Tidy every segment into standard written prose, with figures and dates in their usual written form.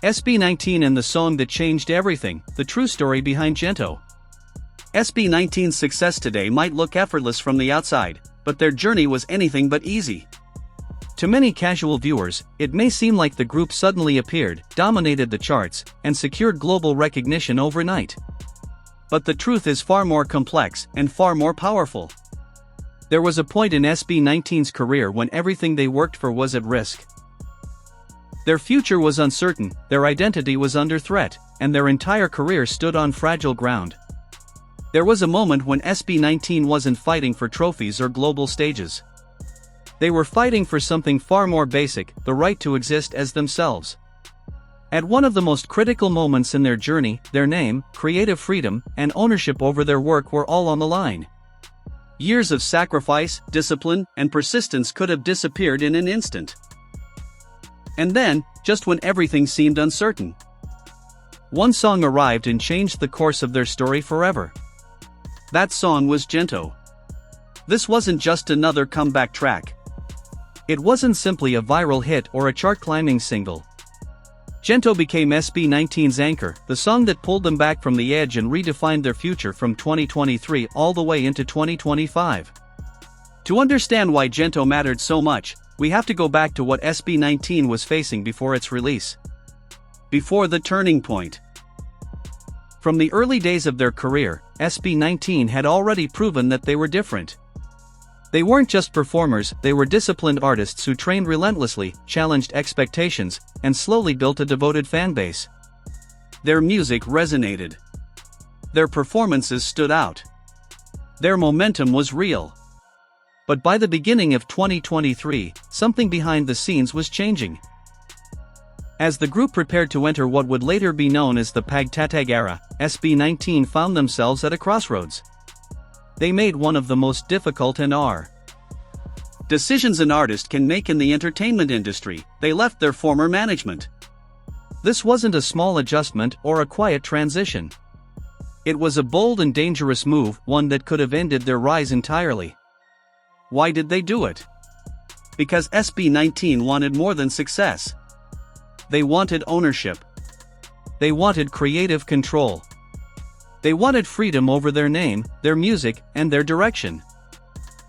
SB19 and the song that changed everything, the true story behind Gento. SB19's success today might look effortless from the outside, but their journey was anything but easy. To many casual viewers, it may seem like the group suddenly appeared, dominated the charts, and secured global recognition overnight. But the truth is far more complex and far more powerful. There was a point in SB19's career when everything they worked for was at risk. Their future was uncertain, their identity was under threat, and their entire career stood on fragile ground. There was a moment when SB19 wasn't fighting for trophies or global stages. They were fighting for something far more basic, the right to exist as themselves. At one of the most critical moments in their journey, their name, creative freedom, and ownership over their work were all on the line. Years of sacrifice, discipline, and persistence could have disappeared in an instant. And then, just when everything seemed uncertain, one song arrived and changed the course of their story forever. That song was Gento. This wasn't just another comeback track. It wasn't simply a viral hit or a chart-climbing single. Gento became SB19's anchor, the song that pulled them back from the edge and redefined their future from 2023 all the way into 2025. To understand why Gento mattered so much, we have to go back to what SB19 was facing before its release. Before the turning point. From the early days of their career, SB19 had already proven that they were different. They weren't just performers, they were disciplined artists who trained relentlessly, challenged expectations, and slowly built a devoted fanbase. Their music resonated. Their performances stood out. Their momentum was real. But by the beginning of 2023, something behind the scenes was changing. As the group prepared to enter what would later be known as the Pagtatag era, SB19 found themselves at a crossroads. They made one of the most difficult and decisions an artist can make in the entertainment industry. They left their former management. This wasn't a small adjustment or a quiet transition. It was a bold and dangerous move, one that could have ended their rise entirely. Why did they do it? Because SB19 wanted more than success. They wanted ownership. They wanted creative control. They wanted freedom over their name, their music, and their direction.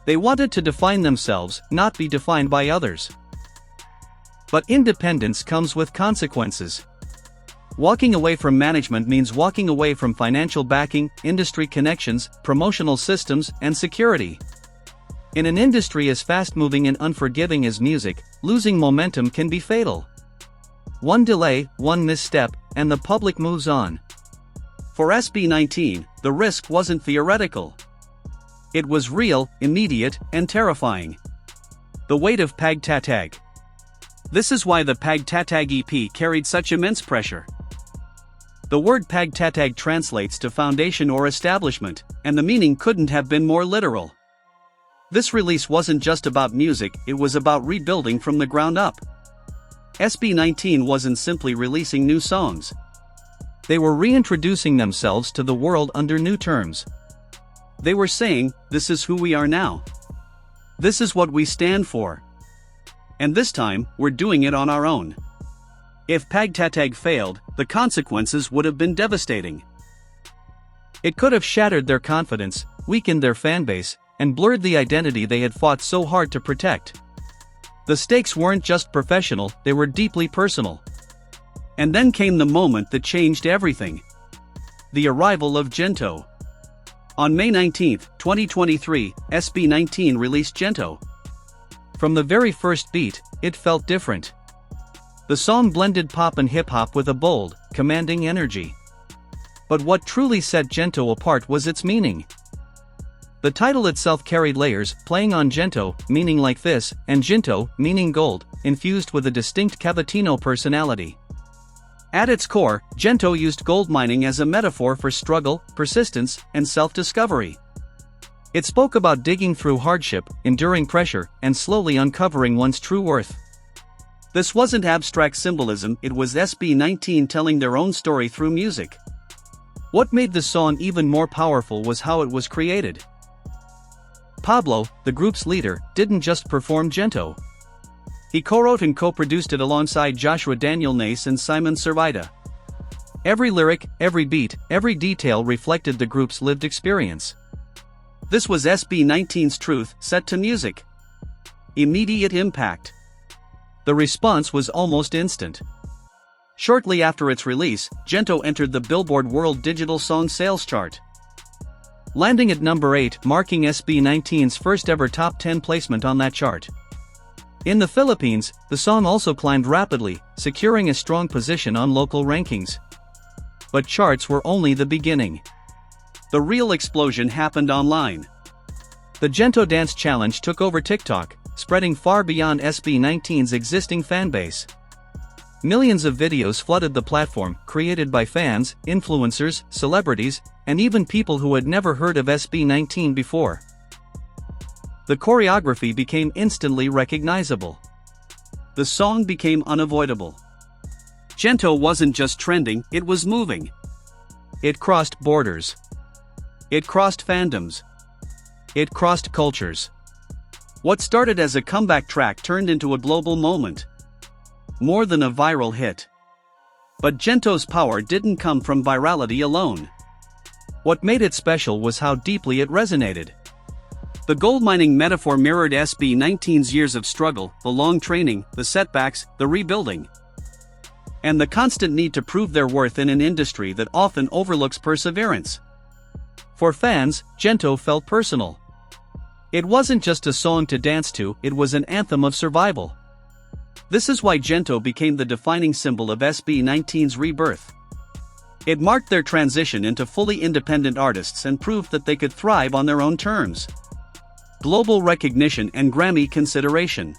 They wanted to define themselves, not be defined by others. But independence comes with consequences. Walking away from management means walking away from financial backing, industry connections, promotional systems, and security. In an industry as fast-moving and unforgiving as music, losing momentum can be fatal. One delay, one misstep, and the public moves on. For SB19, the risk wasn't theoretical. It was real, immediate, and terrifying. The weight of Pagtatag. This is why the Pagtatag EP carried such immense pressure. The word Pagtatag translates to foundation or establishment, and the meaning couldn't have been more literal. This release wasn't just about music, it was about rebuilding from the ground up. SB19 wasn't simply releasing new songs. They were reintroducing themselves to the world under new terms. They were saying, this is who we are now. This is what we stand for. And this time, we're doing it on our own. If Pagtatag failed, the consequences would have been devastating. It could have shattered their confidence, weakened their fanbase, and blurred the identity they had fought so hard to protect. The stakes weren't just professional, they were deeply personal. And then came the moment that changed everything. The arrival of Gento. On May 19, 2023, SB19 released Gento. From the very first beat, it felt different. The song blended pop and hip-hop with a bold, commanding energy. But what truly set Gento apart was its meaning. The title itself carried layers, playing on Gento, meaning like this, and Gento, meaning gold, infused with a distinct Cavatina personality. At its core, Gento used gold mining as a metaphor for struggle, persistence, and self-discovery. It spoke about digging through hardship, enduring pressure, and slowly uncovering one's true worth. This wasn't abstract symbolism, it was SB19 telling their own story through music. What made the song even more powerful was how it was created. Pablo, the group's leader, didn't just perform Gento. He co-wrote and co-produced it alongside Joshua Daniel Nace and Simon Servida. Every lyric, every beat, every detail reflected the group's lived experience. This was SB19's Truth, set to music. Immediate impact. The response was almost instant. Shortly after its release, Gento entered the Billboard World Digital Song Sales chart, landing at number 8, marking SB19's first ever top 10 placement on that chart. In the Philippines, the song also climbed rapidly, securing a strong position on local rankings. But charts were only the beginning. The real explosion happened online. The Gento Dance Challenge took over TikTok, spreading far beyond SB19's existing fanbase. Millions of videos flooded the platform, created by fans, influencers, celebrities, and even people who had never heard of SB19 before. The choreography became instantly recognizable. The song became unavoidable. Gento wasn't just trending, it was moving. It crossed borders. It crossed fandoms. It crossed cultures. What started as a comeback track turned into a global moment. More than a viral hit. But Gento's power didn't come from virality alone. What made it special was how deeply it resonated. The gold mining metaphor mirrored SB19's years of struggle, the long training, the setbacks, the rebuilding, and the constant need to prove their worth in an industry that often overlooks perseverance. For fans, Gento felt personal. It wasn't just a song to dance to, it was an anthem of survival. This is why Gento became the defining symbol of SB19's rebirth. It marked their transition into fully independent artists and proved that they could thrive on their own terms. Global recognition and Grammy consideration.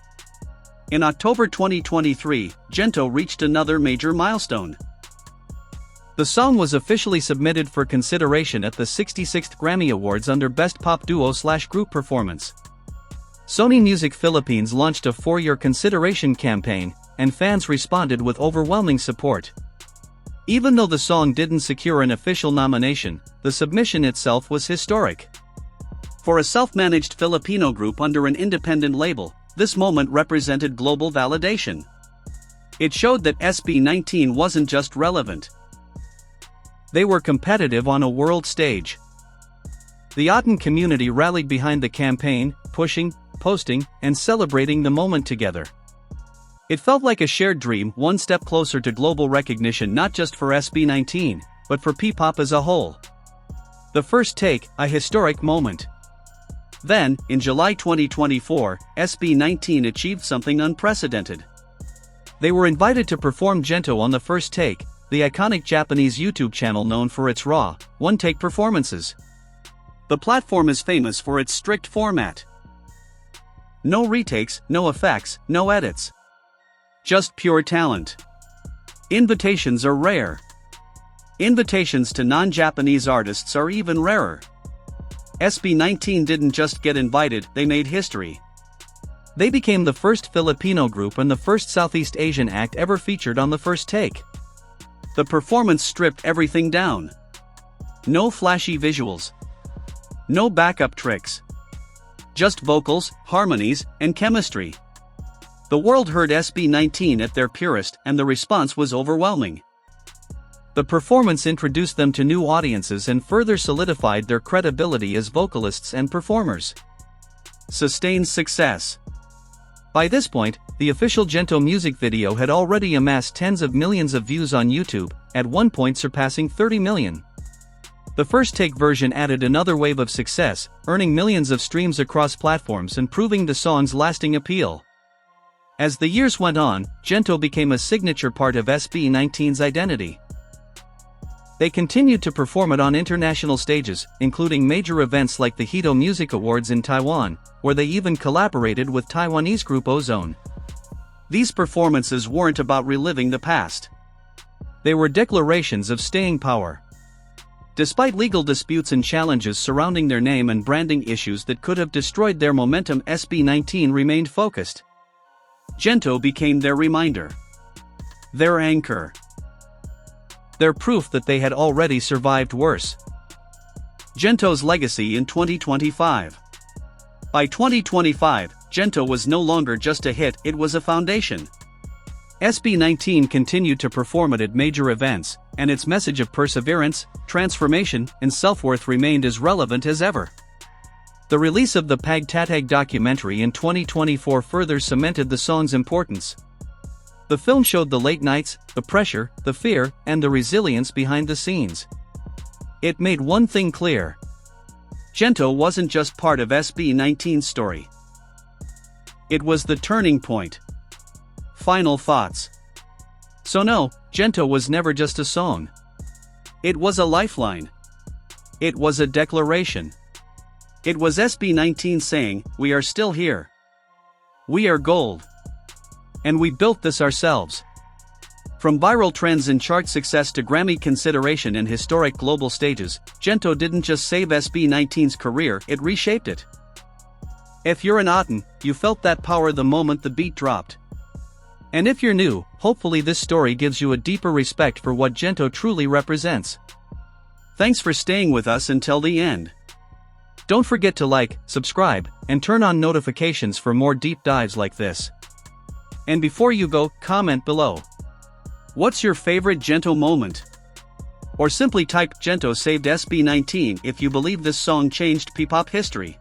In October 2023, Gento reached another major milestone. The song was officially submitted for consideration at the 66th Grammy Awards under Best Pop Duo/Group Performance. Sony Music Philippines launched a 4-year consideration campaign, and fans responded with overwhelming support. Even though the song didn't secure an official nomination, the submission itself was historic. For a self-managed Filipino group under an independent label, this moment represented global validation. It showed that SB19 wasn't just relevant. They were competitive on a world stage. The Aten community rallied behind the campaign, pushing, posting, and celebrating the moment together. It felt like a shared dream, one step closer to global recognition not just for SB19, but for P-pop as a whole. The first take, a historic moment. Then, in July 2024, SB19 achieved something unprecedented. They were invited to perform Gento on The First Take, the iconic Japanese YouTube channel known for its raw, one-take performances. The platform is famous for its strict format. No retakes, no effects, no edits. Just pure talent. Invitations are rare. Invitations to non-Japanese artists are even rarer. SB19 didn't just get invited, they made history. They became the first Filipino group and the first Southeast Asian act ever featured on The First Take. The performance stripped everything down. No flashy visuals. No backup tricks. Just vocals, harmonies, and chemistry. The world heard SB19 at their purest, and the response was overwhelming. The performance introduced them to new audiences and further solidified their credibility as vocalists and performers. Sustained success. By this point, the official Gento music video had already amassed tens of millions of views on YouTube, at one point surpassing 30 million. The First Take version added another wave of success, earning millions of streams across platforms and proving the song's lasting appeal. As the years went on, Gento became a signature part of SB19's identity. They continued to perform it on international stages, including major events like the Hito Music Awards in Taiwan, where they even collaborated with Taiwanese group Ozone. These performances weren't about reliving the past. They were declarations of staying power. Despite legal disputes and challenges surrounding their name and branding issues that could have destroyed their momentum, SB19 remained focused. Gento became their reminder. Their anchor. Their proof that they had already survived worse. Gento's legacy in 2025. By 2025, Gento was no longer just a hit, it was a foundation. SB19 continued to perform at major events, and its message of perseverance, transformation, and self-worth remained as relevant as ever. The release of the Pagtatag documentary in 2024 further cemented the song's importance. The film showed the late nights, the pressure, the fear, and the resilience behind the scenes. It made one thing clear. Gento wasn't just part of SB19's story. It was the turning point. Final thoughts. So no, Gento was never just a song. It was a lifeline. It was a declaration. It was SB19 saying, "We are still here. We are gold. And we built this ourselves." From viral trends and chart success to Grammy consideration and historic global stages, Gento didn't just save SB19's career, it reshaped it. If you're an Otten, you felt that power the moment the beat dropped. And if you're new, hopefully this story gives you a deeper respect for what Gento truly represents. Thanks for staying with us until the end. Don't forget to like, subscribe, and turn on notifications for more deep dives like this. And before you go, comment below. What's your favorite Gento moment? Or simply type "Gento saved SB19" if you believe this song changed P-pop history.